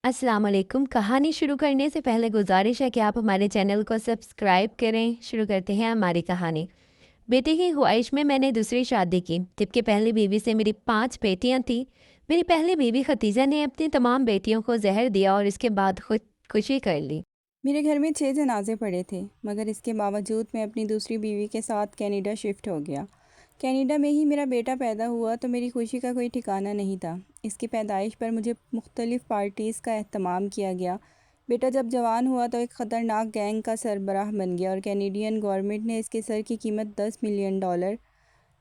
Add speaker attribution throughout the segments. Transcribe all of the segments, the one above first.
Speaker 1: अस्सलाम वालेकुम। कहानी शुरू करने से पहले गुजारिश है कि आप हमारे चैनल को सब्सक्राइब करें। शुरू करते हैं हमारी कहानी। बेटे की ख्वाहिश में मैंने दूसरी शादी की, जबकि पहली बीवी से मेरी 5 बेटियां थीं। मेरी पहली बीवी खतीजा ने अपनी तमाम बेटियों को जहर दिया और इसके बाद खुदकुशी कर ली।
Speaker 2: मेरे घर में 6 जनाजे पड़े थे, मगर इसके बावजूद मैं अपनी दूसरी बीवी के साथ कनाडा शिफ्ट हो गया। कनाडा में ही मेरा बेटा पैदा हुआ तो मेरी खुशी का कोई ठिकाना नहीं था। इसकी पैदाइश पर मुझे मुख्तलिफ़ पार्टीज़ का एहतमाम किया गया। बेटा जब जवान हुआ तो एक ख़तरनाक गैंग का सरबराह बन गया और कैनेडियन गवर्नमेंट ने इसके सर की कीमत $10 मिलियन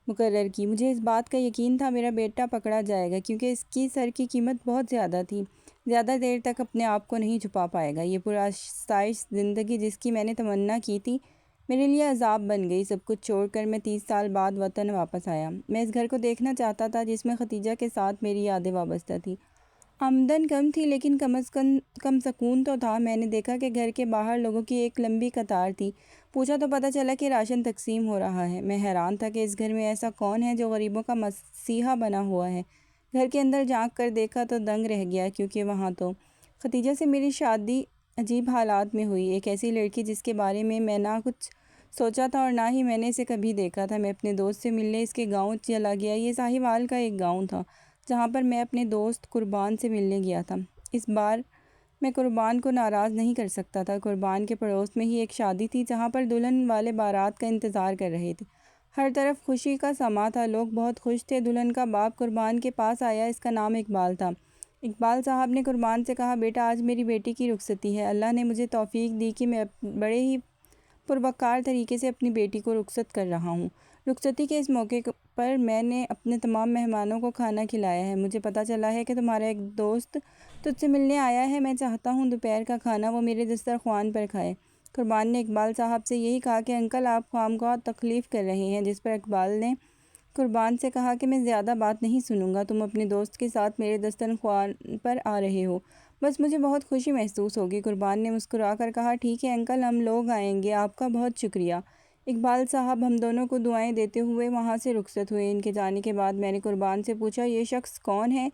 Speaker 2: मुकर्रर की। मुझे इस बात का यकीन था मेरा बेटा पकड़ा जाएगा, क्योंकि इसकी सर की कीमत बहुत ज़्यादा थी। ज़्यादा देर तक अपने आप को नहीं छुपा पाएगा। ये पुरआसाइश ज़िंदगी जिसकी मैंने तमन्ना की थी, मेरे लिए अज़ाब बन गई। सब कुछ छोड़कर मैं 30 साल बाद वतन वापस आया। मैं इस घर को देखना चाहता था जिसमें खतीजा के साथ मेरी यादें वाबस्ता थी। आमदन कम थी, लेकिन कम अज़ कम सुकून तो था। मैंने देखा कि घर के बाहर लोगों की एक लंबी कतार थी। पूछा तो पता चला कि राशन तकसीम हो रहा है। मैं हैरान था कि इस घर में ऐसा कौन है जो गरीबों का मसीहा बना हुआ है। घर के अंदर झांक कर देखा तो दंग रह गया, क्योंकि वहाँ तो खतीजा से मेरी शादी अजीब हालात में हुई। एक ऐसी लड़की जिसके बारे में मैं ना कुछ सोचा था और ना ही मैंने इसे कभी देखा था। मैं अपने दोस्त से मिलने इसके गांव चला गया। ये साहिवाल का एक गांव था जहाँ पर मैं अपने दोस्त कुर्बान से मिलने गया था। इस बार मैं कुर्बान को नाराज़ नहीं कर सकता था। कुर्बान के पड़ोस में ही एक शादी थी जहाँ पर दुल्हन वाले बारात का इंतज़ार कर रहे थे। हर तरफ खुशी का समा था, लोग बहुत खुश थे। दुल्हन का बाप कुर्बान के पास आया। इसका नाम इकबाल था। इकबाल साहब ने कुर्बान से कहा, बेटा आज मेरी बेटी की रुखसती है। अल्लाह ने मुझे तौफीक दी कि मैं बड़े ही पुरवकार तरीके से अपनी बेटी को रुखसत कर रहा हूँ। रुखसती के इस मौके पर मैंने अपने तमाम मेहमानों को खाना खिलाया है। मुझे पता चला है कि तुम्हारा एक दोस्त तुझसे मिलने आया है। मैं चाहता हूँ दोपहर का खाना वो मेरे दस्तरख्वान पर खाए। कुर्बान ने इकबाल साहब से यही कहा कि अंकल आप खामख्वाह तकलीफ़ कर रहे हैं, जिस पर इकबाल ने कुर्बान से कहा कि मैं ज़्यादा बात नहीं सुनूंगा। तुम अपने दोस्त के साथ मेरे दस्तरख्वान पर आ रहे हो, बस मुझे बहुत खुशी महसूस होगी। कुर्बान ने मुस्कुरा कर कहा, ठीक है अंकल, हम लोग आएंगे, आपका बहुत शुक्रिया। इकबाल साहब हम दोनों को दुआएं देते हुए वहाँ से रुखसत हुए। इनके जाने के बाद मैंने कुर्बान से पूछा, ये शख्स कौन है,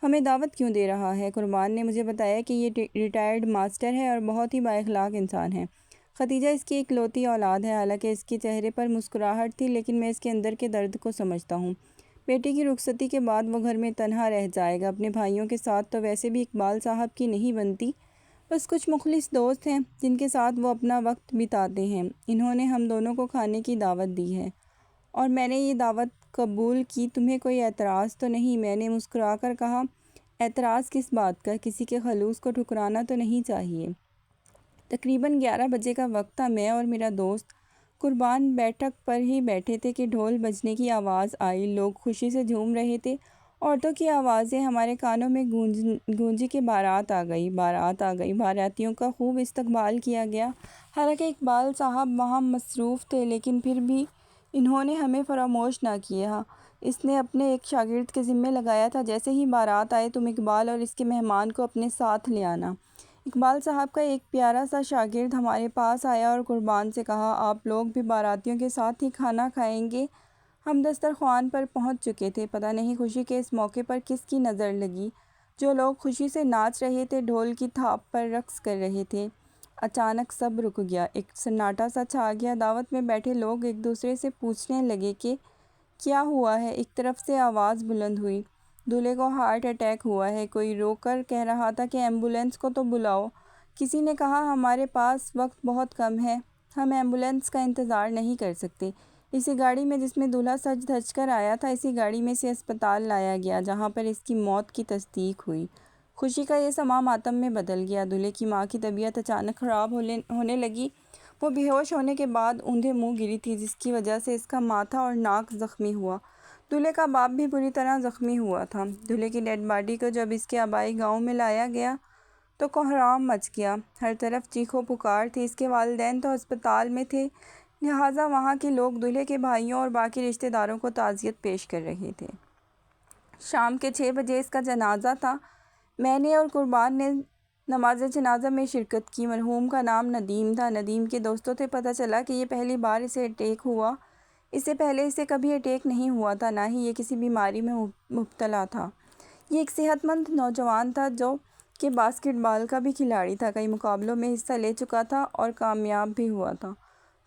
Speaker 2: हमें दावत क्यों दे रहा है? कुर्बान ने मुझे बताया कि ये रिटायर्ड मास्टर है और बहुत ही बाइखलाक इंसान है। खतीजा इसकी इकलौती औलाद है। हालांकि इसके चेहरे पर मुस्कुराहट थी, लेकिन मैं इसके अंदर के दर्द को समझता हूँ। बेटी की रुखसती के बाद वो घर में तन्हा रह जाएगा। अपने भाइयों के साथ तो वैसे भी इकबाल साहब की नहीं बनती, बस कुछ मुखलिस दोस्त हैं जिनके साथ वो अपना वक्त बिताते हैं। इन्होंने हम दोनों को खाने की दावत दी है और मैंने ये दावत कबूल की। तुम्हें कोई एतराज़ तो नहीं? मैंने मुस्कुरा कर कहा, एतराज़ किस बात का? किसी के खलूस को ठुकराना तो नहीं चाहिए। तकरीबन 11 बजे का वक्त था। मैं और मेरा दोस्त कुर्बान बैठक पर ही बैठे थे कि ढोल बजने की आवाज़ आई। लोग खुशी से झूम रहे थे। औरतों की आवाज़ें हमारे कानों में गूंजी कि बारात आ गई, बारात आ गई। बारातियों का खूब इस्तकबाल किया गया। हालांकि इकबाल साहब वहाँ मसरूफ़ थे, लेकिन फिर भी इन्होंने हमें फरामोश ना किया। इसने अपने एक शागिर्द के ज़िम्मे लगाया था, जैसे ही बारात आए तुम इकबाल और इसके मेहमान को अपने साथ ले आना। इकबाल साहब का एक प्यारा सा शागिर्द हमारे पास आया और कुर्बान से कहा, आप लोग भी बारातियों के साथ ही खाना खाएंगे? हम दस्तरख्वान पर पहुंच चुके थे। पता नहीं खुशी के इस मौके पर किसकी नज़र लगी। जो लोग खुशी से नाच रहे थे, ढोल की थाप पर रक्स कर रहे थे। अचानक सब रुक गया। एक सन्नाटा सा छा गया। दावत में बैठे लोग एक दूसरे से पूछने लगे कि क्या हुआ है। एक तरफ से आवाज़ बुलंद हुई, दूल्हे को हार्ट अटैक हुआ है। कोई रोकर कह रहा था कि एम्बुलेंस को तो बुलाओ। किसी ने कहा, हमारे पास वक्त बहुत कम है, हम एम्बुलेंस का इंतज़ार नहीं कर सकते। इसी गाड़ी में जिसमें दूल्हा सज धज कर आया था, इसी गाड़ी में से अस्पताल लाया गया, जहाँ पर इसकी मौत की तस्दीक हुई। खुशी का ये समा मातम में बदल गया। दूल्हे की माँ की तबीयत अचानक ख़राब होने लगी। वो बेहोश होने के बाद ऊंधे मुंह गिरी थी, जिसकी वजह से इसका माथा और नाक ज़ख्मी हुआ। दूल्हे का बाप भी बुरी तरह ज़ख्मी हुआ था। दूल्हे की डेड बॉडी को जब इसके आबाई गांव में लाया गया तो कोहराम मच गया। हर तरफ चीखो पुकार थी। इसके वालिदैन तो अस्पताल में थे, लिहाजा वहाँ के लोग दूल्हे के भाइयों और बाकी रिश्तेदारों को ताज़ियत पेश कर रहे थे। शाम के 6 बजे इसका जनाजा था। मैंने और कुर्बान ने नमाज जनाजा में शिरकत की। मरहूम का नाम नदीम था। नदीम के दोस्तों से पता चला कि ये पहली बार इसे अटैक हुआ। इससे पहले इसे कभी अटैक नहीं हुआ था, ना ही ये किसी बीमारी में मुब्तला था। ये एक सेहतमंद नौजवान था जो کہ باسکٹ بال کا بھی کھلاڑی تھا، کئی مقابلوں میں حصہ لے چکا تھا اور کامیاب بھی ہوا تھا۔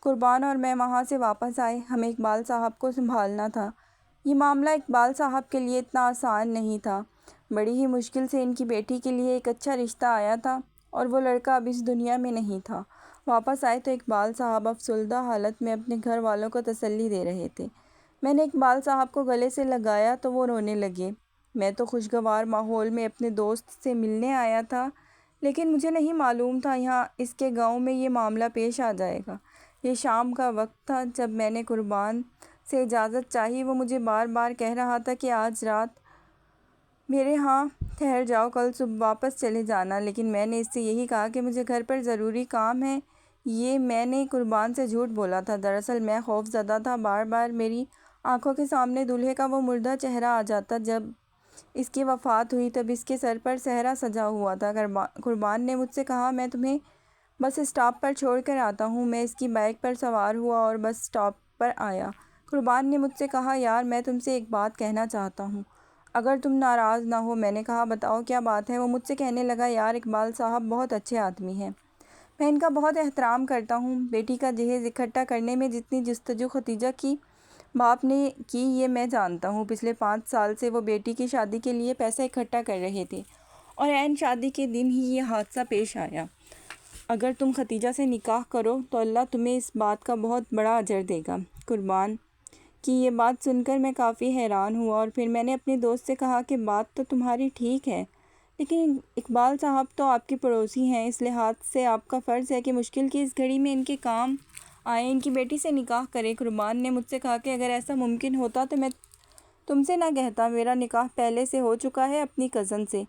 Speaker 2: قربان اور میں وہاں سے واپس آئے، ہمیں اقبال صاحب کو سنبھالنا تھا۔ یہ معاملہ اقبال صاحب کے لیے اتنا آسان نہیں تھا، بڑی ہی مشکل سے ان کی بیٹی کے لیے ایک اچھا رشتہ آیا تھا اور وہ لڑکا اب اس دنیا میں نہیں تھا۔ واپس آئے تو اقبال صاحب افسردہ حالت میں اپنے گھر والوں کو تسلی دے رہے تھے۔ میں نے اقبال صاحب کو گلے سے لگایا تو وہ رونے لگے۔ میں تو خوشگوار ماحول میں اپنے دوست سے ملنے آیا تھا، لیکن مجھے نہیں معلوم تھا یہاں اس کے گاؤں میں یہ معاملہ پیش آ جائے گا۔ یہ شام کا وقت تھا جب میں نے قربان سے اجازت چاہی۔ وہ مجھے بار بار کہہ رہا تھا کہ آج رات میرے ہاں ٹھہر جاؤ، کل صبح واپس چلے جانا، لیکن میں نے اس سے یہی کہا کہ مجھے گھر پر ضروری کام ہے۔ یہ میں نے قربان سے جھوٹ بولا تھا، دراصل میں خوف زدہ تھا۔ بار بار میری آنکھوں کے سامنے دولہے کا وہ مردہ چہرہ آ جاتا۔ جب اس کی وفات ہوئی تب اس کے سر پر صحرا سجا ہوا تھا۔ قربان نے مجھ سے کہا میں تمہیں بس اسٹاپ پر چھوڑ کر آتا ہوں۔ میں اس کی بائیک پر سوار ہوا اور بس اسٹاپ پر آیا۔ قربان نے مجھ سے کہا یار میں تم سے ایک بات کہنا چاہتا ہوں، اگر تم ناراض نہ ہو۔ میں نے کہا بتاؤ کیا بات ہے۔ وہ مجھ سے کہنے لگا یار اقبال صاحب بہت اچھے آدمی ہیں، میں ان کا بہت احترام کرتا ہوں۔ بیٹی کا جہیز اکٹھا کرنے میں جتنی جستجو ختیجہ کی باپ نے کی یہ میں جانتا ہوں۔ پچھلے 5 سال سے وہ بیٹی کی شادی کے لیے پیسہ اکٹھا کر رہے تھے اور عین شادی کے دن ہی یہ حادثہ پیش آیا۔ اگر تم ختیجہ سے نکاح کرو تو اللہ تمہیں اس بات کا بہت بڑا اجر دے گا۔ قربان کی یہ بات سن کر میں کافی حیران ہوا اور پھر میں نے اپنے دوست سے کہا کہ بات تو تمہاری ٹھیک ہے، لیکن اقبال صاحب تو آپ کے پڑوسی ہیں، اس لحاظ سے آپ کا فرض ہے کہ مشکل کی اس گھڑی میں ان کے کام آئیں، ان کی بیٹی سے نکاح کریں۔ قربان نے مجھ سے کہا کہ اگر ایسا ممکن ہوتا تو میں تم سے نہ کہتا، میرا نکاح پہلے سے ہو چکا ہے اپنی کزن سے،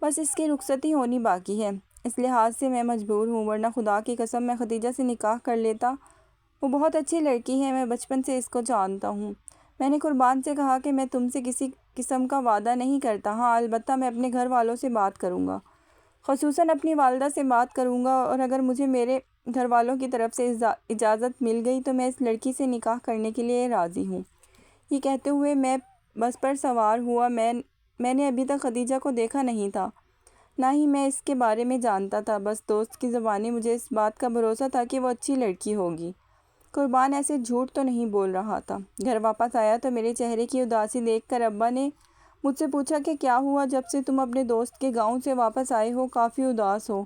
Speaker 2: بس اس کی رخصتی ہونی باقی ہے، اس لحاظ سے میں مجبور ہوں، ورنہ خدا کی قسم میں ختیجہ سے نکاح کر لیتا۔ وہ بہت اچھی لڑکی ہے، میں بچپن سے اس کو جانتا ہوں۔ میں نے قربان سے کہا کہ میں تم سے کسی قسم کا وعدہ نہیں کرتا، ہاں البتہ میں اپنے گھر والوں سے بات کروں گا، خصوصاً اپنی والدہ سے بات کروں گا، اور اگر مجھے میرے گھر والوں کی طرف سے اجازت مل گئی تو میں اس لڑکی سے نکاح کرنے کے لیے راضی ہوں۔ یہ کہتے ہوئے میں بس پر سوار ہوا۔ میں نے ابھی تک ختیجہ کو دیکھا نہیں تھا، نہ ہی میں اس کے بارے میں جانتا تھا، بس دوست کی زبانی مجھے اس بات کا بھروسا تھا کہ وہ اچھی لڑکی ہوگی۔ قربان ایسے جھوٹ تو نہیں بول رہا تھا۔ گھر واپس آیا تو میرے چہرے کی اداسی دیکھ کر ابا نے مجھ سے پوچھا کہ کیا ہوا، جب سے تم اپنے دوست کے گاؤں سے واپس آئے ہو کافی اداس ہو،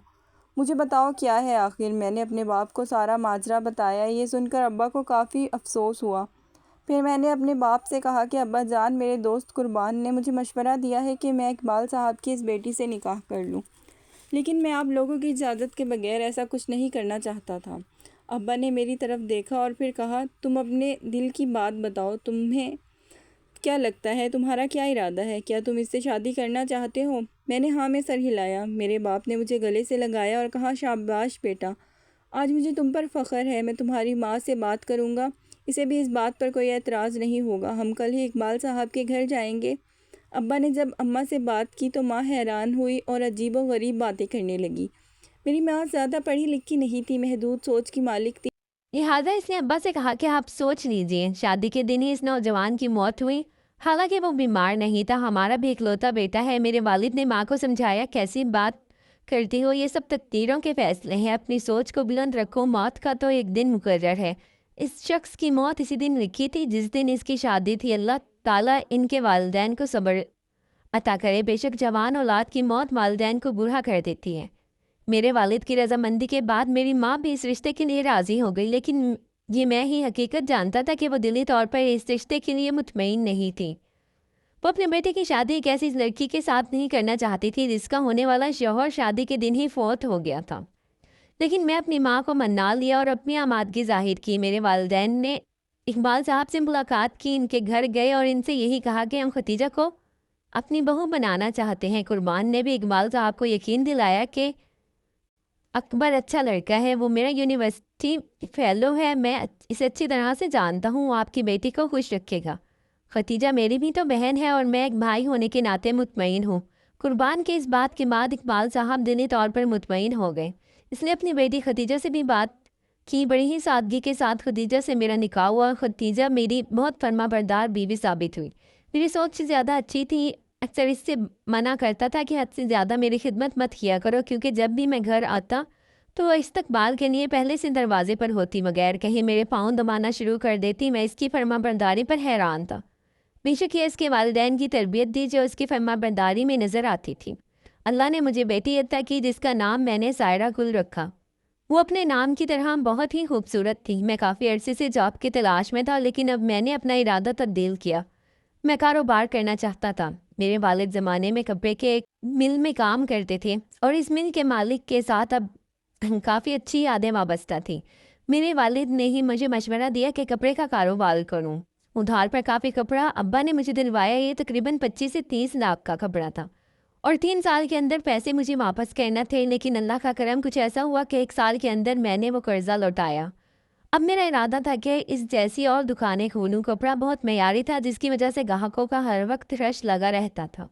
Speaker 2: مجھے بتاؤ کیا ہے آخر۔ میں نے اپنے باپ کو سارا ماجرا بتایا۔ یہ سن کر ابا کو کافی افسوس ہوا۔ پھر میں نے اپنے باپ سے کہا کہ ابا جان، میرے دوست قربان نے مجھے مشورہ دیا ہے کہ میں اقبال صاحب کی اس بیٹی سے نکاح کر لوں، لیکن میں آپ لوگوں کی اجازت کے بغیر ایسا کچھ نہیں کرنا چاہتا تھا۔ ابا نے میری طرف دیکھا اور پھر کہا تم اپنے دل کی بات بتاؤ، تمہیں کیا لگتا ہے، تمہارا کیا ارادہ ہے، کیا تم اس سے شادی کرنا چاہتے ہو؟ میں نے ہاں میں سر ہلایا۔ میرے باپ نے مجھے گلے سے لگایا اور کہا شاباش بیٹا، آج مجھے تم پر فخر ہے، میں تمہاری ماں سے بات کروں گا، اسے بھی اس بات پر کوئی اعتراض نہیں ہوگا، ہم کل ہی اقبال صاحب کے گھر جائیں گے۔ ابا نے جب اماں سے بات کی تو ماں حیران ہوئی اور عجیب و غریب باتیں کرنے لگی۔ میری ماں زیادہ پڑھی لکھی نہیں تھی، محدود سوچ کی مالک تھی۔
Speaker 1: لہٰذا اس نے ابا سے کہا کہ آپ سوچ لیجئے، شادی کے دن ہی اس نوجوان کی موت ہوئی، حالانکہ وہ بیمار نہیں تھا، ہمارا بھی اکلوتا بیٹا ہے۔ میرے والد نے ماں کو سمجھایا کیسی بات کرتی ہو، یہ سب تقدیروں کے فیصلے ہیں، اپنی سوچ کو بلند رکھو، موت کا تو ایک دن مقرر ہے۔ اس شخص کی موت اسی دن لکھی تھی جس دن اس کی شادی تھی۔ اللہ تعالیٰ ان کے والدین کو صبر عطا کرے، بے شک جوان اولاد کی موت والدین کو بوڑھا کر دیتی ہے۔ میرے والد کی رضامندی کے بعد میری ماں بھی اس رشتے کے لیے راضی ہو گئی، لیکن یہ میں ہی حقیقت جانتا تھا کہ وہ دلی طور پر اس رشتے کے لیے مطمئن نہیں تھی۔ وہ اپنے بیٹے کی شادی ایک ایسی لڑکی کے ساتھ نہیں کرنا چاہتی تھی جس کا ہونے والا شوہر شادی کے دن ہی فوت ہو گیا تھا، لیکن میں اپنی ماں کو منا لیا اور اپنی آمادگی ظاہر کی۔ میرے والدین نے اقبال صاحب سے ملاقات کی، ان کے گھر گئے اور ان سے یہی کہا کہ ہم ختیجہ کو اپنی بہو بنانا چاہتے ہیں۔ قربان نے بھی اقبال صاحب کو یقین دلایا کہ اکبر اچھا لڑکا ہے، وہ میرا یونیورسٹی فیلو ہے، میں اسے اچھی طرح سے جانتا ہوں، وہ آپ کی بیٹی کو خوش رکھے گا۔ ختیجہ میری بھی تو بہن ہے اور میں ایک بھائی ہونے کے ناطے مطمئن ہوں۔ قربان کے اس بات کے بعد اقبال صاحب دلی طور پر مطمئن ہو گئے، اس نے اپنی بیٹی ختیجہ سے بھی بات کی۔ بڑی ہی سادگی کے ساتھ ختیجہ سے میرا نکاح ہوا۔ ختیجہ میری بہت فرما بردار بیوی ثابت ہوئی، میری سوچ سے زیادہ اچھی تھی، अक्सर इससे मना करता था कि हद से ज़्यादा मेरी खिदमत मत किया करो, क्योंकि जब भी मैं घर आता तो वह इस्तकबाल के लिए पहले से दरवाजे पर होती, बगैर कहीं मेरे पाँव दबाना शुरू कर देती। मैं इसकी फर्माबरदारी पर हैरान था। बेशक ये इसके वालिदैन की तरबियत थी जो उसकी फर्माबरदारी में नज़र आती थी। अल्लाह ने मुझे बेटी अता की जिसका नाम मैंने सायरा कुल रखा। वो अपने नाम की तरह बहुत ही खूबसूरत थी। मैं काफ़ी अरसे से जॉब की तलाश में था, लेकिन अब मैंने अपना इरादा तब्दील किया। मैं कारोबार करना चाहता था। मेरे वालिद ज़माने में कपड़े के एक मिल में काम करते थे और इस मिल के मालिक के साथ अब काफ़ी अच्छी यादें वाबस्ता थी। मेरे वालिद ने ही मुझे मशवरा दिया कि कपड़े का कारोबार करूं। उधार पर काफ़ी कपड़ा अब्बा ने मुझे दिलवाया। ये तकरीबन 25 से 30 लाख का कपड़ा था और 3 साल के अंदर पैसे मुझे वापस करना थे। लेकिन अल्लाह का करम कुछ ऐसा हुआ कि 1 साल के अंदर मैंने वो कर्जा लौटाया। अब मेरा इरादा था कि इस जैसी और दुकानें खोलूं। कपड़ा बहुत मयारी था, जिसकी वजह से ग्राहकों का हर वक्त रश लगा रहता था।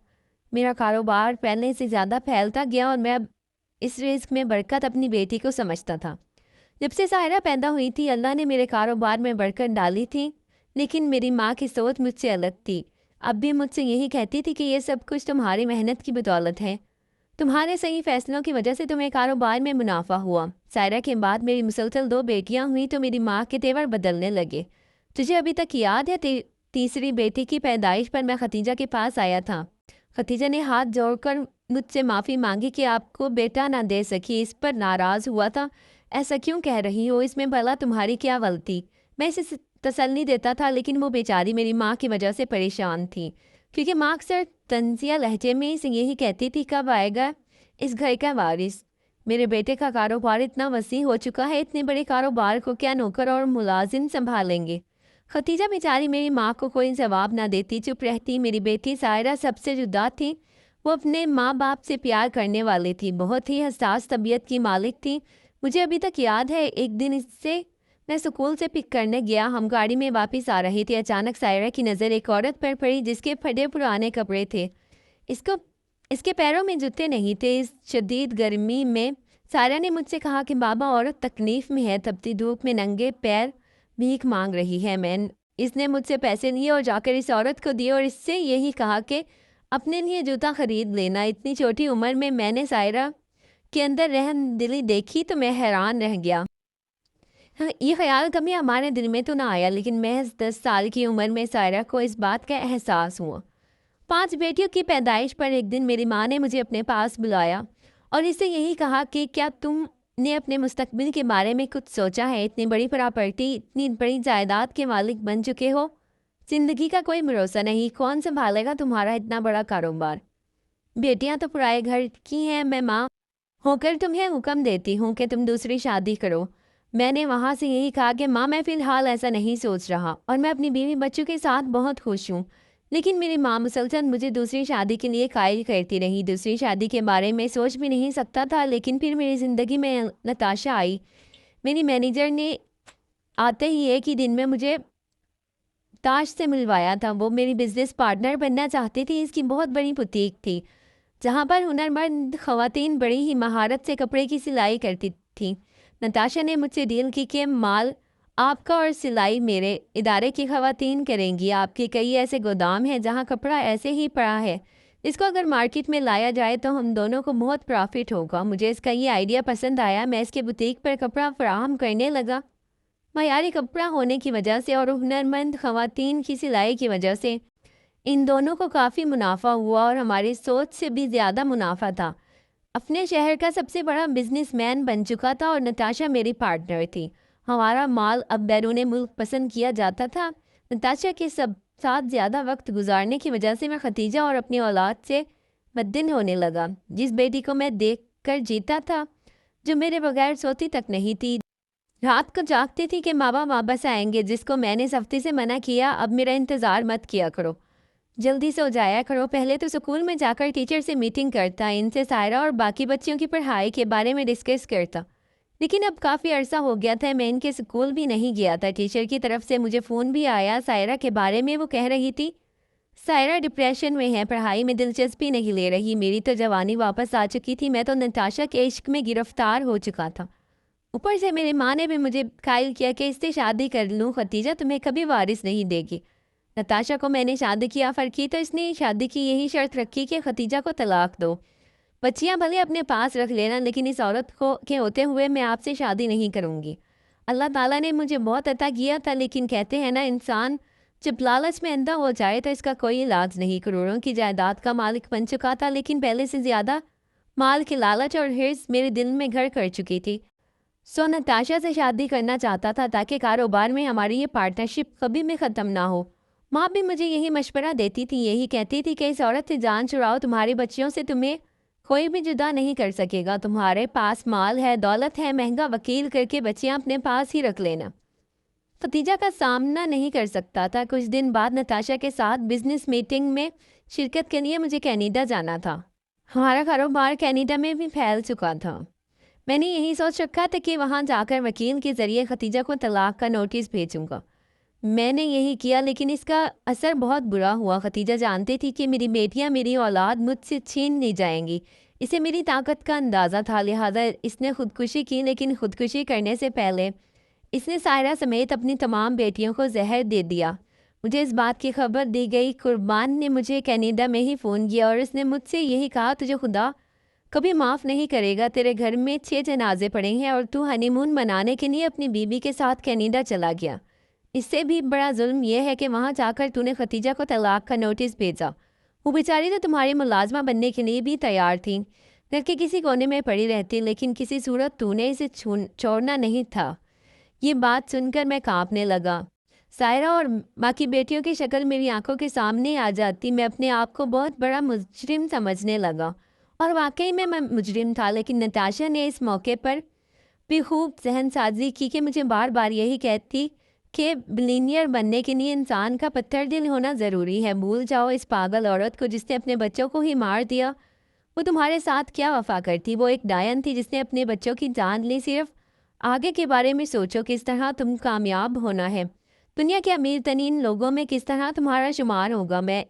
Speaker 1: मेरा कारोबार पहले से ज़्यादा फैलता गया और मैं अब इस रिस्क में बरकत अपनी बेटी को समझता था। जब से सायरा पैदा हुई थी, अल्लाह ने मेरे कारोबार में बरकत डाली थी, लेकिन मेरी माँ की सोच मुझसे अलग थी। अब भी मुझसे यही कहती थी कि ये सब कुछ तुम्हारी मेहनत की बदौलत है। तुम्हारे सही फैसलों की वजह से तुम्हें कारोबार में मुनाफा हुआ। सायरा के बाद मेरी मुसलसल 2 बेटियां हुई तो मेरी माँ के तेवर बदलने लगे। तुझे अभी तक याद है तीसरी बेटी की पैदाइश पर मैं खतीजा के पास आया था। खतीजा ने हाथ जोड़कर मुझसे माफ़ी मांगी कि आपको बेटा ना दे सकी, इस पर नाराज़ हुआ था। ऐसा क्यों कह रही हो, इसमें भला तुम्हारी क्या गलती। मैं इसे तसल्ली देता था, लेकिन वो बेचारी मेरी माँ की वजह से परेशान थी, क्योंकि माँ अक्सर तंजिया लहजे में इसे यही कहती थी, कब आएगा इस घर का वारिस। मेरे बेटे का कारोबार इतना वसी हो चुका है, इतने बड़े कारोबार को क्या नौकर और मुलाजिम संभालेंगे। खतीजा बेचारी मेरी माँ को कोई जवाब ना देती, चुप रहती। मेरी बेटी सायरा सबसे जुदा थी। वो अपने माँ बाप से प्यार करने वाली थी, बहुत ही हसास तबीयत की मालिक थी। मुझे अभी तक याद है, एक दिन इससे मैं स्कूल से पिक करने गया। हम गाड़ी में वापस आ रही थी। अचानक सायरा की नज़र एक औरत पर पड़ी जिसके फटे पुराने कपड़े थे। इसको इसके पैरों में जूते नहीं थे। इस शदीद गर्मी में सायरा ने मुझसे कहा कि बाबा, औरत तकलीफ़ में है, तपती धूप में नंगे पैर भीख मांग रही है। इसने मुझसे पैसे लिए और जाकर इस औरत को दिए और इससे यही कहा कि अपने लिए जूता खरीद लेना। इतनी छोटी उम्र में मैंने सायरा के अंदर रहम दिली देखी तो मैं हैरान रह गया। हाँ, ये ख्याल कभी हमारे दिल में तो ना आया, लेकिन महज 10 साल की उम्र में सायरा को इस बात का एहसास हुआ। 5 बेटियों की पैदाइश पर एक दिन मेरी माँ ने मुझे अपने पास बुलाया और इससे यही कहा कि क्या तुमने अपने मुस्तकबिल के बारे में कुछ सोचा है। इतनी बड़ी प्रॉपर्टी, इतनी बड़ी जायदाद के मालिक बन चुके हो, जिंदगी का कोई भरोसा नहीं, कौन संभालेगा तुम्हारा इतना बड़ा कारोबार। बेटियां तो पराए घर की हैं। मैं माँ होकर तुम्हें हुक्म देती हूँ कि तुम दूसरी शादी करो। मैंने वहाँ से यही कहा कि माँ, मैं फ़िलहाल ऐसा नहीं सोच रहा और मैं अपनी बीवी बच्चों के साथ बहुत खुश हूँ। लेकिन मेरी माँ मुसलसल मुझे दूसरी शादी के लिए कायल करती रही। दूसरी शादी के बारे में सोच भी नहीं सकता था। लेकिन फिर मेरी ज़िंदगी में नताशा आई। मेरी मैनेजर ने आते ही एक ही दिन में मुझे ताश से मिलवाया था। वो मेरी बिजनेस पार्टनर बनना चाहती थी। इसकी बहुत बड़ी बुटीक थी जहाँ पर हुनरमंद ख़वातीन बड़ी ही महारत से कपड़े की सिलाई करती थी। नताशा ने मुझसे डील की कि माल आपका और सिलाई मेरे इदारे की ख़वातीन करेंगी। आपके कई ऐसे गोदाम हैं जहाँ कपड़ा ऐसे ही पड़ा है, इसको अगर मार्केट में लाया जाए तो हम दोनों को बहुत प्रॉफिट होगा। मुझे इसका ये आइडिया पसंद आया। मैं इसके बुटीक पर कपड़ा फराहम करने लगा। मयारी कपड़ा होने की वजह से और हुनरमंद ख़वातीन की सिलाई की वजह से इन दोनों को काफ़ी मुनाफा हुआ और हमारी सोच से भी ज़्यादा मुनाफा था। अपने शहर का सबसे बड़ा बिजनेसमैन बन चुका था और नताशा मेरी पार्टनर थी। हमारा माल अब बैरून मुल्क पसंद किया जाता था। नताशा के साथ ज़्यादा वक्त गुजारने की वजह से मैं खतीजा और अपनी औलाद से बद्दिन होने लगा। जिस बेटी को मैं देख कर जीता था, जो मेरे बगैर सोती तक नहीं थी, रात को जागती थी कि माँ बाप वापस आएंगे, जिसको मैंने सख्ती से मना किया, अब मेरा इंतज़ार मत किया करो, जल्दी से हो जाया करो। पहले तो स्कूल में जाकर टीचर से मीटिंग करता, इनसे सायरा और बाकी बच्चियों की पढ़ाई के बारे में डिस्कस करता। लेकिन अब काफ़ी अरसा हो गया था, मैं इनके स्कूल भी नहीं गया था। टीचर की तरफ से मुझे फ़ोन भी आया सायरा के बारे में। वो कह रही थी सायरा डिप्रेशन में है, पढ़ाई में दिलचस्पी नहीं ले रही। मेरी तो जवानी वापस आ चुकी थी। मैं तो नताशा के इश्क में गिरफ्तार हो चुका था। ऊपर से मेरी माँ ने भी मुझे कायल किया कि इससे शादी कर लूँ, खतीजा तुम्हें कभी वारिस नहीं देगी। नताशा को मैंने शादी की ऑफ़र की तो इसने शादी की यही शर्त रखी कि खतीजा को तलाक दो। बच्चियाँ भले अपने पास रख लेना, लेकिन इस औरत को के होते हुए मैं आपसे शादी नहीं करूँगी। अल्लाह ताला ने मुझे बहुत अता किया था, लेकिन कहते हैं ना, इंसान जब लालच में अंधा हो जाए तो इसका कोई इलाज नहीं। करोड़ों की जायदाद का मालिक बन चुका था, लेकिन पहले से ज़्यादा माल की लालच और हिर्स मेरे दिल में घर कर चुकी थी। सो नताशा से शादी करना चाहता था ताकि कारोबार में हमारी ये पार्टनरशिप कभी भी ख़त्म ना हो। माँ भी मुझे यही मशवरा देती थी, यही कहती थी कि इस औरत से जान छुड़ाओ, तुम्हारी बच्चियों से तुम्हें कोई भी जुदा नहीं कर सकेगा। तुम्हारे पास माल है, दौलत है, महंगा वकील करके बच्चियाँ अपने पास ही रख लेना। खतीजा का सामना नहीं कर सकता था। कुछ दिन बाद नताशा के साथ बिजनेस मीटिंग में शिरकत के लिए मुझे कनाडा जाना था। हमारा कारोबार कनाडा में भी फैल चुका था। मैंने यही सोच रखा था कि वहाँ जाकर वकील के ज़रिए खतीजा को तलाक का नोटिस भेजूंगा। मैंने यही किया, लेकिन इसका असर बहुत बुरा हुआ। खतीजा जानती थी कि मेरी बेटियाँ, मेरी औलाद मुझसे छीन नहीं जाएंगी। इसे मेरी ताकत का अंदाज़ा था, लिहाजा इसने खुदकुशी की। लेकिन खुदकुशी करने से पहले इसने सायरा समेत अपनी तमाम बेटियों को जहर दे दिया। मुझे इस बात की खबर दी गई। कुर्बान ने मुझे कनाडा में ही फ़ोन किया और उसने मुझसे यही कहा, तुझे खुदा कभी माफ़ नहीं करेगा। तेरे घर में 6 जनाजे पड़े हैं और तू हनीमून मनाने के लिए अपनी बीवी के साथ कनाडा चला गया। इससे भी बड़ा जुल्म यह है कि वहाँ जाकर तूने खतीजा को तलाक का नोटिस भेजा। वो बेचारी तो तुम्हारी मुलाजमा बनने के लिए भी तैयार थी, घर के किसी कोने में पड़ी रहती, लेकिन किसी सूरत तूने इसे छोड़ना नहीं था। ये बात सुनकर मैं कांपने लगा। सायरा और माँ की बेटियों की शक्ल मेरी आंखों के सामने आ जाती। मैं अपने आप को बहुत बड़ा मुजरिम समझने लगा, और वाकई में मैं मुजरिम था। लेकिन नताशा ने इस मौके पर भी खूब जहन साजी की कि मुझे बार बार यही कहती कि बिलीनियर बनने के लिए इंसान का पत्थर दिल होना ज़रूरी है। भूल जाओ इस पागल औरत को जिसने अपने बच्चों को ही मार दिया। वो तुम्हारे साथ क्या वफा करती? वो एक डायन थी जिसने अपने बच्चों की जान ली। सिर्फ आगे के बारे में सोचो, किस तरह तुम कामयाब होना है। दुनिया के अमीर तरीन लोगों में किस तरह तुम्हारा शुमार होगा। मैं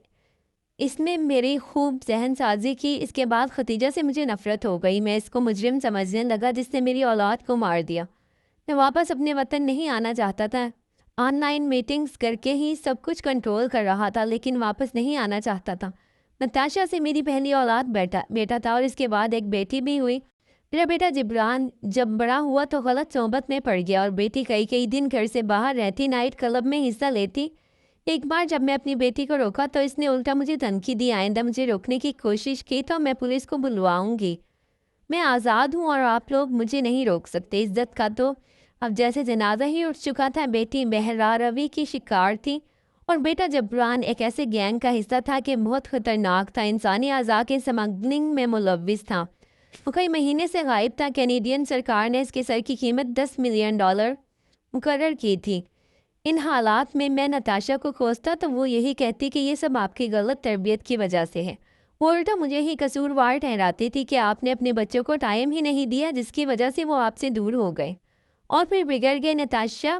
Speaker 1: इसमें मेरी खूब जहन साजी की। इसके बाद खतीजा से मुझे नफ़रत हो गई। मैं इसको मुजरिम समझने लगा जिसने मेरी औलाद को मार दिया। मैं वापस अपने वतन नहीं आना चाहता था। ऑनलाइन मीटिंग्स करके ही सब कुछ कंट्रोल कर रहा था, लेकिन वापस नहीं आना चाहता था। नताशा से मेरी पहली औलाद बेटा था और इसके बाद एक बेटी भी हुई। मेरा बेटा जिब्रान जब बड़ा हुआ तो गलत सोबत में पड़ गया और बेटी कई कई दिन घर से बाहर रहती, नाइट क्लब में हिस्सा लेती। एक बार जब मैं अपनी बेटी को रोका तो इसने उल्टा मुझे धमकी दी, आइंदा मुझे रोकने की कोशिश की तो मैं पुलिस को बुलवाऊंगी। मैं आज़ाद हूँ और आप लोग मुझे नहीं रोक सकते। इज्जत का तो अब जैसे जनाजा ही उठ चुका था। बेटी बहरा रवि की शिकार थी और बेटा जबरान एक ऐसे गैंग का हिस्सा था कि बहुत ख़तरनाक था। इंसानी अज़ा के स्मगलिंग में मुलव्विस था। वो कई महीने से गायब था। कैनेडियन सरकार ने इसके सर की कीमत $10 मिलियन मुकर्रर की थी। इन हालात में मैं नताशा को खोजता तो वो यही कहती कि ये सब आपकी गलत तरबियत की वजह से है। वो उल्टा मुझे ही कसूरवार ठहराती थी कि आपने अपने बच्चों को टाइम ही नहीं दिया, जिसकी वजह से वो आपसे दूर हो गए और फिर बिगड़ गए। नताशा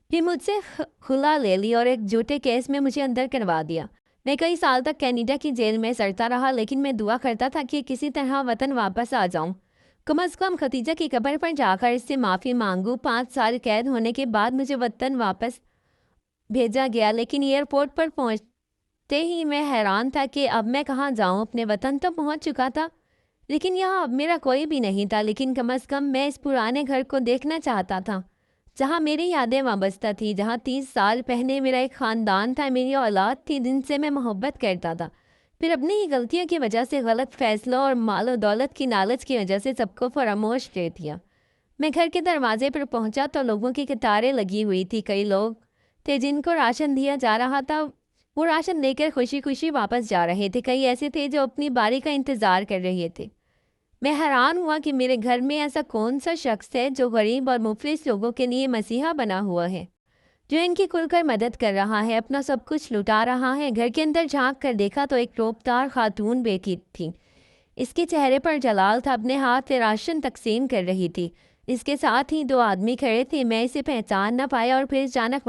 Speaker 1: भी मुझसे खुला ले ली और एक झूठे केस में मुझे अंदर करवा दिया। मैं कई साल तक कनाडा की जेल में सड़ता रहा, लेकिन मैं दुआ करता था कि किसी तरह वतन वापस आ जाऊं। कम अज़ कम खतीजा की कब्र पर जाकर इससे माफ़ी मांगूं। 5 साल कैद होने के बाद मुझे वतन वापस भेजा गया, लेकिन एयरपोर्ट पर पहुंचते ही मैं हैरान था कि अब मैं कहाँ जाऊं। अपने वतन तो पहुंच चुका था, लेकिन यहाँ अब मेरा कोई भी नहीं था। लेकिन कम अज़ कम मैं इस पुराने घर को देखना चाहता था जहाँ मेरी यादें वाबस्ता थी, जहाँ 30 साल पहले मेरा एक ख़ानदान था, मेरी औलाद थी जिनसे मैं मोहब्बत करता था। फिर अपनी ही गलतियों की वजह से, गलत फैसलों और मालो दौलत की लालच की वजह से सबको फरामोश कर दिया। मैं घर के दरवाजे पर पहुंचा तो लोगों की कतारें लगी हुई थी। कई लोग थे जिनको राशन दिया जा रहा था। वो राशन लेकर खुशी खुशी वापस जा रहे थे। कई ऐसे थे जो अपनी बारी का इंतज़ार कर रहे थे। मैं हैरान हुआ कि मेरे घर में ऐसा कौन सा शख्स है जो गरीब और मुफलिस लोगों के लिए मसीहा बना हुआ है, जो इनकी खुलकर मदद कर रहा है, अपना सब कुछ लुटा रहा है। घर के अंदर झांक कर देखा तो एक रोबदार खातून बैठी थी। इसके चेहरे पर जलाल था, अपने हाथ से राशन तकसीम कर रही थी। इसके साथ ही 2 आदमी खड़े थे। मैं इसे पहचान न पाया और फिर अचानक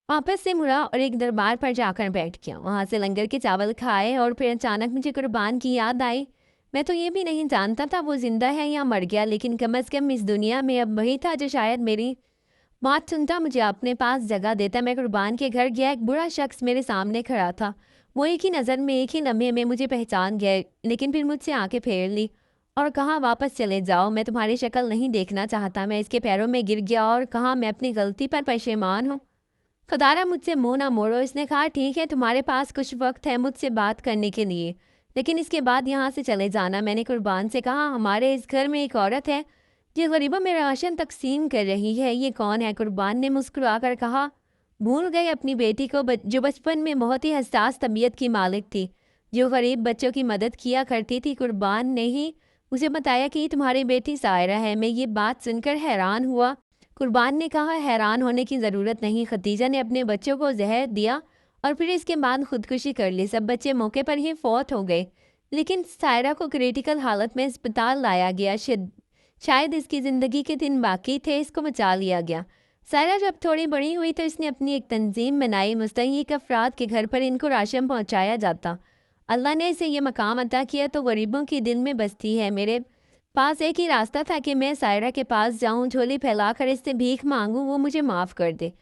Speaker 1: वापस से मुड़ा और एक दरबार पर जाकर बैठ गया। वहाँ से लंगर के चावल खाए और फिर अचानक मुझे कुर्बान की याद आई। मैं तो ये भी नहीं जानता था वो जिंदा है या मर गया, लेकिन कम अज़ कम इस दुनिया में अब वही था जो शायद मेरी बात सुनता मुझे अपने पास जगह देता। मैं कुर्बान के घर गया, एक बुरा शख्स मेरे सामने खड़ा था। वो एक ही नज़र में, एक ही लम्हे में मुझे पहचान गया, लेकिन फिर मुझसे आंखें फेर ली और कहा, वापस चले जाओ, मैं तुम्हारी शक्ल नहीं देखना चाहता। मैं इसके पैरों में गिर गया और कहा, मैं अपनी गलती पर पशेमान हूँ। खुदारा मुझसे मुंह ना मोड़ो। इसने कहा, ठीक है, तुम्हारे पास कुछ वक्त है मुझसे बात करने के लिए, लेकिन इसके बाद यहाँ से चले जाना। मैंने कुर्बान से कहा, हमारे इस घर में एक औरत है ये गरीबों में राशन तकसीम कर रही है, ये कौन है? कुर्बान ने मुस्कुरा कर कहा, भूल गए अपनी बेटी को, जो बचपन में बहुत ही हसास तबीयत की मालिक थी, जो गरीब बच्चों की मदद किया करती थी। कुर्बान ने ही मुझे बताया कि तुम्हारी बेटी सायरा है। मैं ये बात सुनकर हैरान हुआ। कुर्बान ने कहा, हैरान होने की ज़रूरत नहीं, खदीजा ने अपने बच्चों को जहर दिया और फिर इसके बाद खुदकुशी कर ली। सब बच्चे मौके पर ही फौत हो गए, लेकिन सायरा को क्रिटिकल हालत में अस्पताल लाया गया। शायद इसकी ज़िंदगी के दिन बाकी थे, इसको बचा लिया गया। सायरा जब थोड़ी बड़ी हुई तो इसने अपनी एक तंजीम बनाई, मुस्तहिक अफराद के घर पर इनको राशन पहुंचाया जाता। अल्लाह ने इसे ये मकाम अता किया तो गरीबों की दिल में बसती है। मेरे पास एक ही रास्ता था कि मैं सायरा के पास जाऊं, झोली फैलाकर इससे भीख मांगूं, वो मुझे माफ़ कर दे।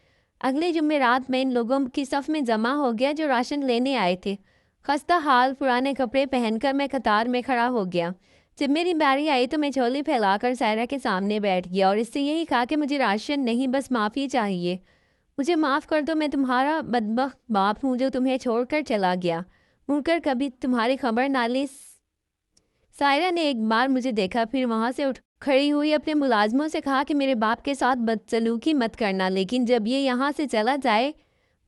Speaker 1: अगले जुमेरात में इन लोगों की सफ़ में जमा हो गया जो राशन लेने आए थे। खस्ता हाल पुराने कपड़े पहनकर मैं कतार में खड़ा हो गया। जब मेरी बारी आई तो मैं झोली फैलाकर सायरा के सामने बैठ गया और इससे यही कहा कि मुझे राशन नहीं, बस माफ़ी चाहिए। मुझे माफ़ कर दो, मैं तुम्हारा बदबख्त बाप हूँ जो तुम्हें छोड़कर चला गया, मुड़कर कभी तुम्हारी खबर ना ली। सायरा ने एक बार मुझे देखा, फिर वहाँ से उठ खड़ी हुई, अपने मुलाजमों से कहा कि मेरे बाप के साथ बदसलूकी मत करना, लेकिन जब ये यहाँ से चला जाए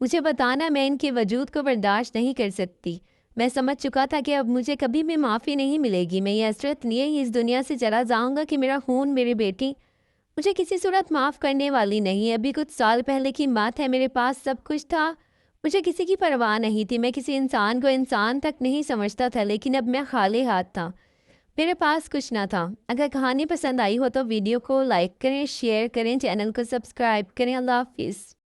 Speaker 1: मुझे बताना, मैं इनके वजूद को बर्दाश्त नहीं कर सकती। मैं समझ चुका था कि अब मुझे कभी भी माफ़ी नहीं मिलेगी। मैं ये हसरत लिए ही इस दुनिया से चला जाऊँगा कि मेरा खून, मेरी बेटी मुझे किसी सूरत माफ़ करने वाली नहीं। अभी कुछ साल पहले की बात है, मेरे पास सब कुछ था, मुझे किसी की परवाह नहीं थी, मैं किसी इंसान को इंसान तक नहीं समझता था, लेकिन अब मैं खाली हाथ था, मेरे पास कुछ ना था। अगर कहानी पसंद आई हो तो वीडियो को लाइक करें, शेयर करें, चैनल को सब्सक्राइब करें। अल्लाह हाफिज़।